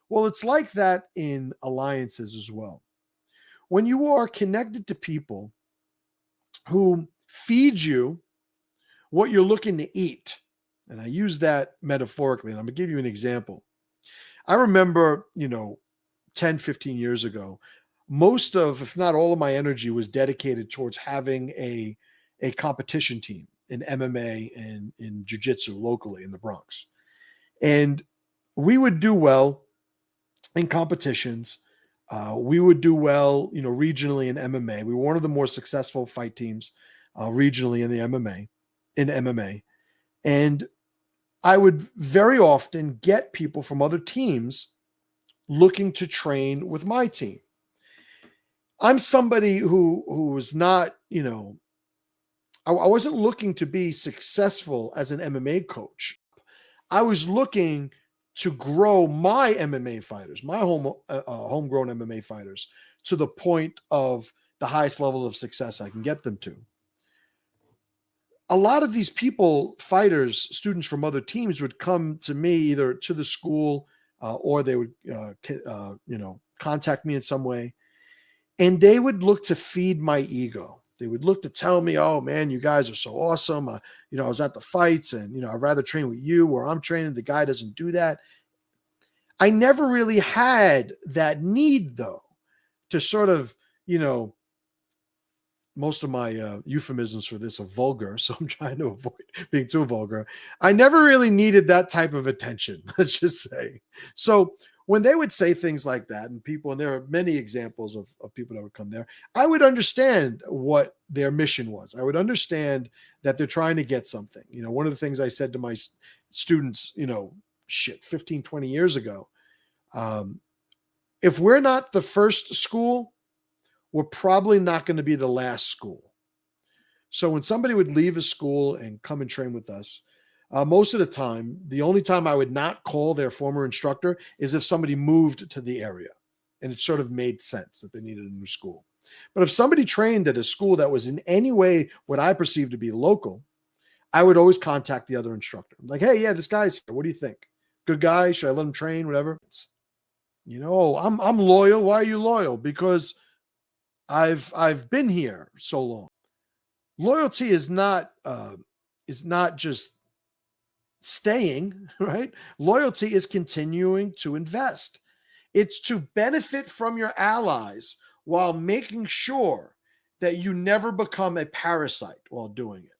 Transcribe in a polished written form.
Well, it's like that in alliances as well. When you are connected to people who feed you what you're looking to eat, and I use that metaphorically, and I'm going to give you an example. I remember, 10, 15 years ago, most of, if not all of my energy was dedicated towards having a competition team in MMA and in jiu-jitsu locally in the Bronx. And we would do well in competitions. We would do well, regionally in MMA. We were one of the more successful fight teams regionally in the MMA. And I would very often get people from other teams looking to train with my team. I'm somebody who was not, I wasn't looking to be successful as an MMA coach. I was looking to grow my MMA fighters, my homegrown MMA fighters, to the point of the highest level of success I can get them to. A lot of these people, fighters, students from other teams, would come to me either to the school or they would, contact me in some way, and they would look to feed my ego. They would look to tell me, "Oh man, you guys are so awesome. I was at the fights, and I'd rather train with you, where I'm training. The guy doesn't do that." I never really had that need, though, to sort of, most of my euphemisms for this are vulgar, so I'm trying to avoid being too vulgar. I never really needed that type of attention, let's just say. So when they would say things like that, and there are many examples of people that would come there, I would understand what their mission was. I would understand that they're trying to get something. One of the things I said to my students, 15, 20 years ago, if we're not the first school, we're probably not going to be the last school. So when somebody would leave a school and come and train with us, most of the time, the only time I would not call their former instructor is if somebody moved to the area and it sort of made sense that they needed a new school. But if somebody trained at a school that was in any way what I perceive to be local, I would always contact the other instructor. I'm like, "Hey, yeah, this guy's here. What do you think? Good guy? Should I let him train? Whatever." I'm loyal. Why are you loyal? Because I've been here so long. Loyalty is not just staying, right? Loyalty is continuing to invest. It's to benefit from your allies while making sure that you never become a parasite while doing it.